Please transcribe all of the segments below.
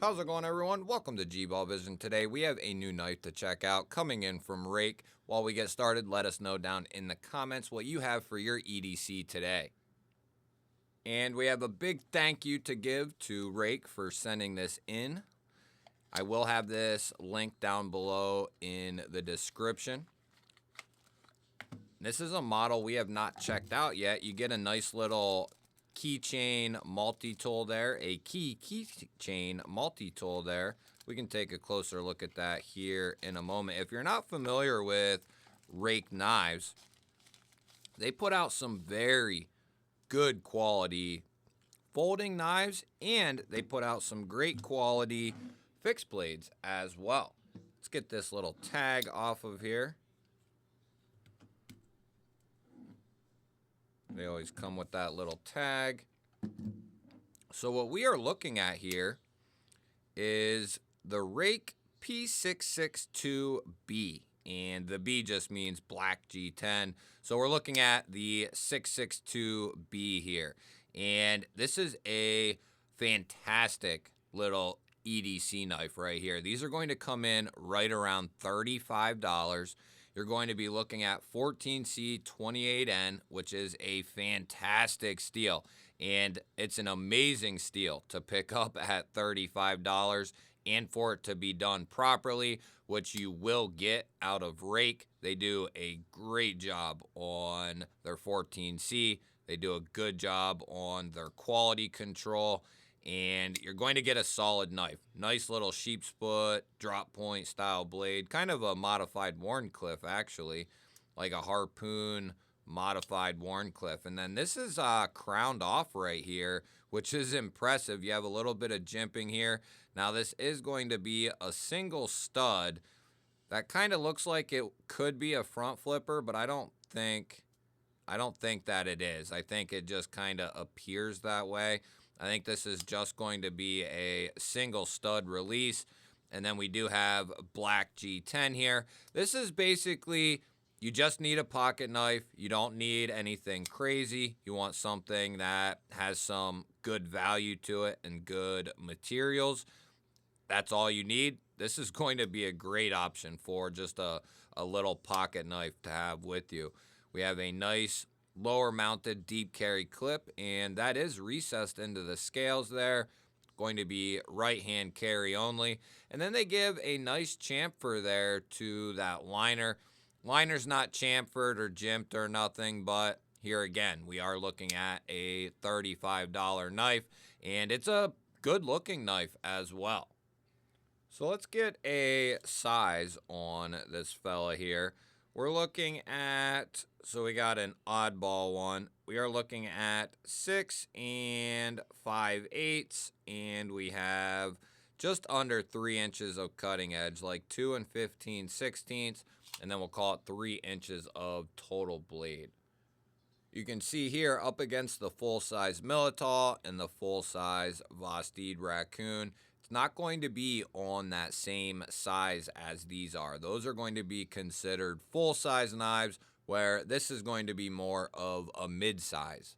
How's it going, everyone? Welcome to G-Ball Vision. Today we have a new knife to check out coming in from Ruike. While we get started, let us know down in the comments what you have for your EDC today. And we have a big thank you to give to Ruike for sending this in. I will have this linked down below in the description. This is a model we have not checked out yet. You get a nice little keychain multi-tool there, a keychain multi-tool there. We can take a closer look at that here in a moment. If you're not familiar with Ruike knives, they put out some very good quality folding knives, and they put out some great quality fixed blades as well. Let's get this little tag off of here. They always come with that little tag. So what we are looking at here is the Ruike P662B. And the B just means black G10. So we're looking at the 662B here. And this is a fantastic little EDC knife right here. These are going to come in right around $35. You're going to be looking at 14C28N, which is a fantastic steel. And it's an amazing steel to pick up at $35 and for it to be done properly, which you will get out of Ruike. They do a great job on their 14C. They do a good job on their quality control. And you're going to get a solid knife. Nice little sheep's foot, drop point style blade. Kind of a modified Wharncliffe, actually. Like a harpoon modified Wharncliffe. And then this is crowned off right here, which is impressive. You have a little bit of jimping here. Now this is going to be a single stud. That kind of looks like it could be a front flipper, but I don't think that it is. I think it just kind of appears that way. I think this is just going to be a single stud release. And then we do have black G10 here. This is basically, you just need a pocket knife. You don't need anything crazy. You want something that has some good value to it and good materials. That's all you need. This is going to be a great option for just a little pocket knife to have with you. We have a nice lower mounted deep carry clip, and that is recessed into the scales there. Going to be right hand carry only. And then they give a nice chamfer there to that liner. Liner's not chamfered or jimped or nothing, but here again, we are looking at a $35 knife, and it's a good looking knife as well. So let's get a size on this fella here. We're looking at, so we got an oddball one. We are looking at 6 5/8, and we have just under 3 inches of cutting edge, like 2 15/16, and then we'll call it 3 inches of total blade. You can see here up against the full-size Militol and the full-size Vostede Raccoon, not going to be on that same size as these are. Those are going to be considered full-size knives, where this is going to be more of a mid-size.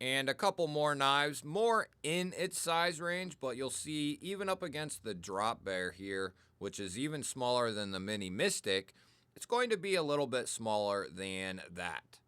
And a couple more knives, more in its size range, but you'll see even up against the Drop Bear here, which is even smaller than the Mini Mystic, it's going to be a little bit smaller than that.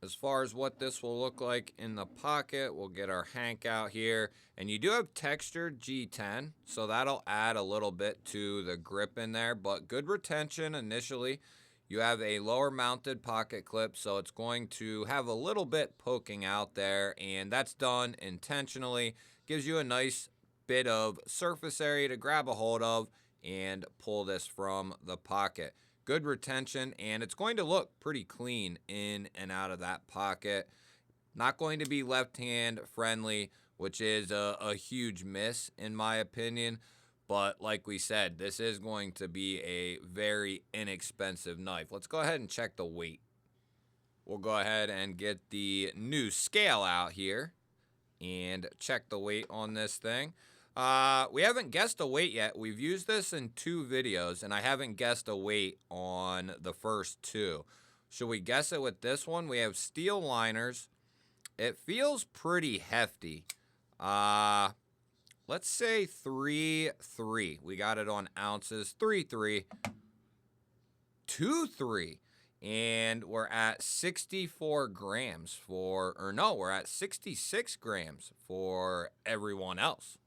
As far as what this will look like in the pocket, we'll get our hank out here. And you do have textured G10, so that'll add a little bit to the grip in there, but good retention initially. You have a lower mounted pocket clip, so it's going to have a little bit poking out there, and that's done intentionally. Gives you a nice bit of surface area to grab a hold of and pull this from the pocket. Good retention, and it's going to look pretty clean in and out of that pocket. Not going to be left-hand friendly, which is a huge miss in my opinion. But like we said, this is going to be a very inexpensive knife. Let's go ahead and check the weight. We'll go ahead and get the new scale out here and check the weight on this thing. We haven't guessed a weight yet. We've used this in 2 videos, and I haven't guessed a weight on the first 2. Should we guess it with this one? We have steel liners. It feels pretty hefty. Let's say 3.3. We got it on ounces. 3.3. 2.3. And we're at 64 grams for, or no, we're at 66 grams for everyone else.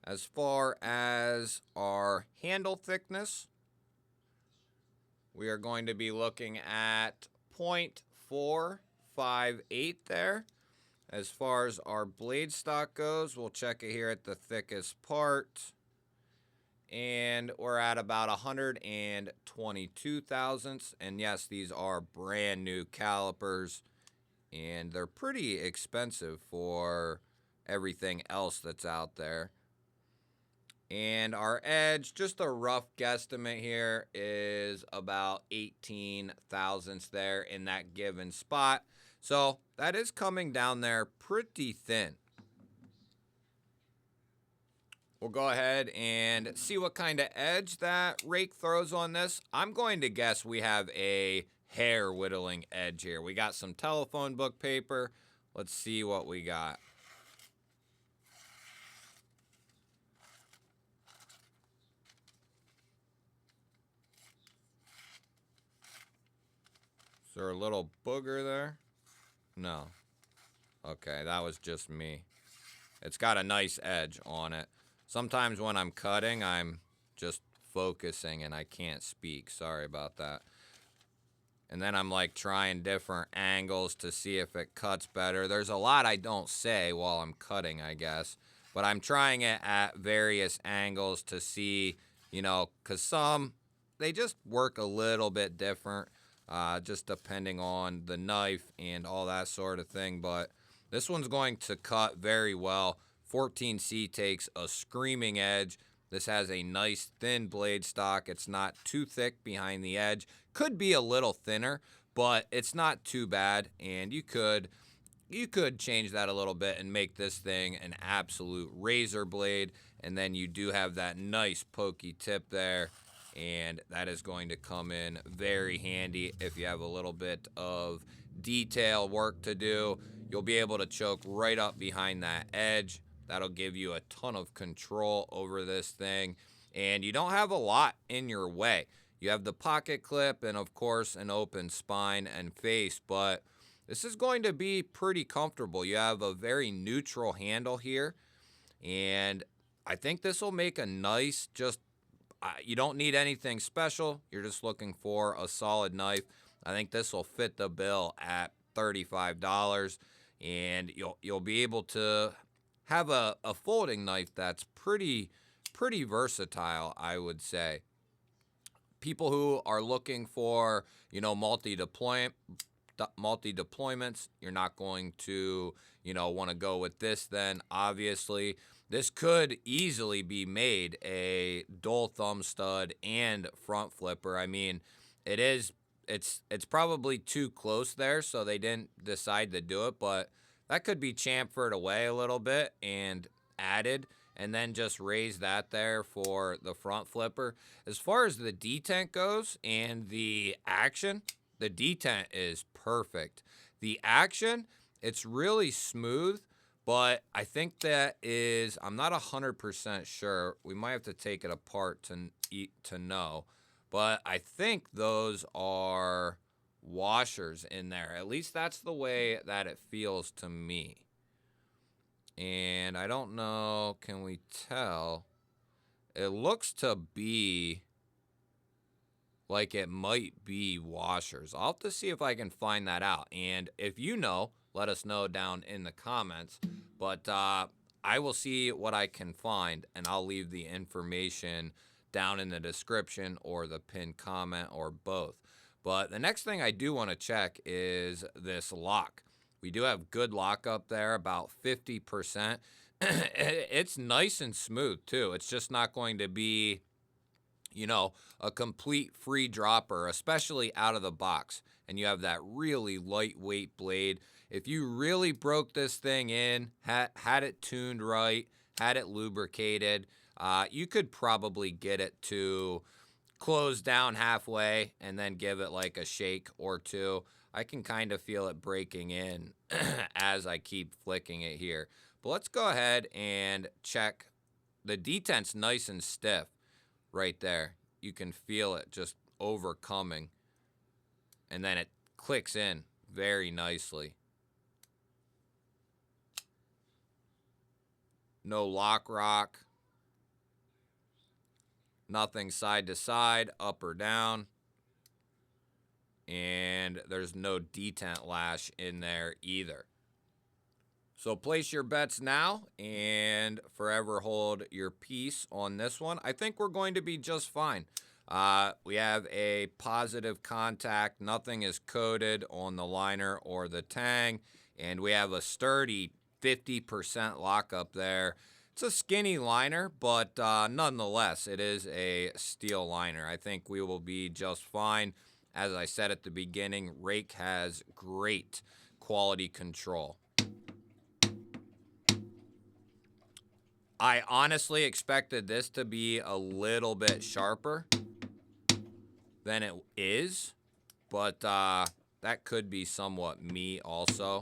As far as our handle thickness, we are going to be looking at 0.458 there. As far as our blade stock goes, we'll check it here at the thickest part. And we're at about 122 thousandths. And yes, these are brand new calipers. And they're pretty expensive for everything else that's out there. And our edge, just a rough guesstimate here, is about 18 thousandths there in that given spot. So that is coming down there pretty thin. We'll go ahead and see what kind of edge that rake throws on this. I'm going to guess we have a hair whittling edge here. We got some telephone book paper. Let's see what we got. Is there a little booger there? No. Okay, that was just me. It's got a nice edge on it. Sometimes when I'm cutting, I'm just focusing and I can't speak. Sorry about that. And then I'm like trying different angles to see if it cuts better. There's a lot I don't say while I'm cutting, I guess. But I'm trying it at various angles to see, you know, because some, they just work a little bit different, just depending on the knife and all that sort of thing. But this one's going to cut very well. 14C takes a screaming edge. This has a nice thin blade stock. It's not too thick behind the edge. Could be a little thinner, but it's not too bad. And you could change that a little bit and make this thing an absolute razor blade. And then you do have that nice pokey tip there. And that is going to come in very handy if you have a little bit of detail work to do. You'll be able to choke right up behind that edge. That'll give you a ton of control over this thing. And you don't have a lot in your way. You have the pocket clip and, of course, an open spine and face. But this is going to be pretty comfortable. You have a very neutral handle here. And I think this will make a nice, just, you don't need anything special. You're just looking for a solid knife. I think this will fit the bill at $35. And you'll be able to have a folding knife that's pretty versatile, I would say. People who are looking for, you know, multi-deployments, you're not going to, you know, want to go with this then. Obviously, this could easily be made a dual thumb stud and front flipper. I mean, it's probably too close there, so they didn't decide to do it, but that could be chamfered away a little bit and added, and then just raise that there for the front flipper. As far as the detent goes and the action, the detent is perfect. The action, it's really smooth, but I think that is, I'm not 100% sure. We might have to take it apart to know, but I think those are washers in there. At least that's the way that it feels to me. And I don't know, can we tell? It looks to be like it might be washers. I'll have to see if I can find that out. And if you know, let us know down in the comments. But I will see what I can find, and I'll leave the information down in the description or the pinned comment or both. But the next thing I do want to check is this lock. We do have good lock up there, about 50%. It's nice and smooth too. It's just not going to be, you know, a complete free dropper, especially out of the box. And you have that really lightweight blade. If you really broke this thing in, had it tuned right, had it lubricated, you could probably get it to close down halfway and then give it like a shake or two. I can kind of feel it breaking in as I keep flicking it here. But let's go ahead and check. The detent's nice and stiff right there. You can feel it just overcoming. And then it clicks in very nicely. No lock rock. Nothing side to side, up or down. And there's no detent lash in there either. So place your bets now and forever hold your peace on this one. I think we're going to be just fine. We have a positive contact. Nothing is coated on the liner or the tang. And we have a sturdy 50% lockup there. It's a skinny liner, but nonetheless, it is a steel liner. I think we will be just fine. As I said at the beginning, Ruike has great quality control. I honestly expected this to be a little bit sharper than it is, but that could be somewhat me also.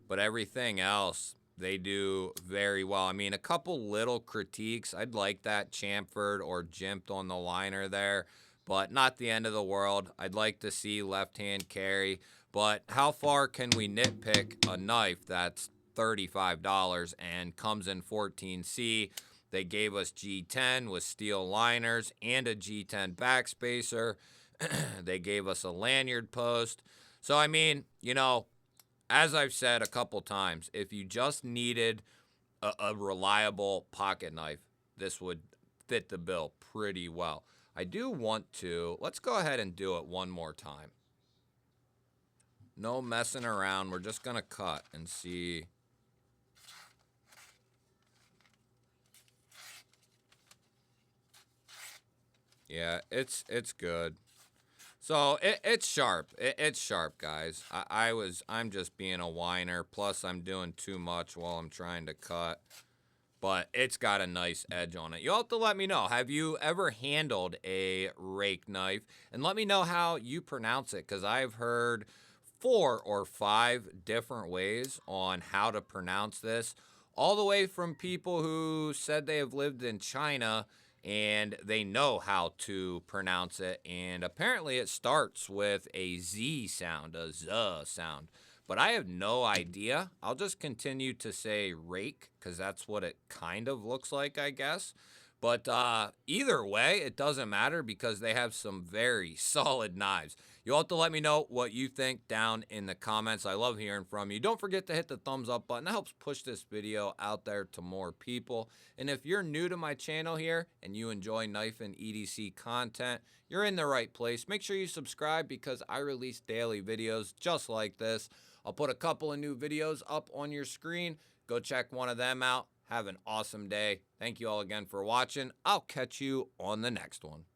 But everything else, they do very well. I mean, a couple little critiques. I'd like that chamfered or jimped on the liner there, but not the end of the world. I'd like to see left-hand carry, but how far can we nitpick a knife that's $35 and comes in 14C? They gave us G10 with steel liners and a G10 backspacer. They gave us a lanyard post. So, I mean, you know, as I've said a couple times, if you just needed a reliable pocket knife, this would fit the bill pretty well. I do want to, let's go ahead and do it one more time. No messing around. We're just going to cut and see. Yeah, it's good. So it's sharp. It's sharp, guys. I'm just being a whiner. Plus, I'm doing too much while I'm trying to cut. But it's got a nice edge on it. You'll have to let me know. Have you ever handled a Ruike knife? And let me know how you pronounce it, because I've heard 4 or 5 different ways on how to pronounce this. All the way from people who said they have lived in China and they know how to pronounce it. And apparently it starts with a Z sound, a Z sound. But I have no idea. I'll just continue to say Ruike because that's what it kind of looks like, I guess. But either way, it doesn't matter because they have some very solid knives. You'll have to let me know what you think down in the comments. I love hearing from you. Don't forget to hit the thumbs up button. That helps push this video out there to more people. And if you're new to my channel here and you enjoy knife and EDC content, you're in the right place. Make sure you subscribe because I release daily videos just like this. I'll put a couple of new videos up on your screen. Go check one of them out. Have an awesome day. Thank you all again for watching. I'll catch you on the next one.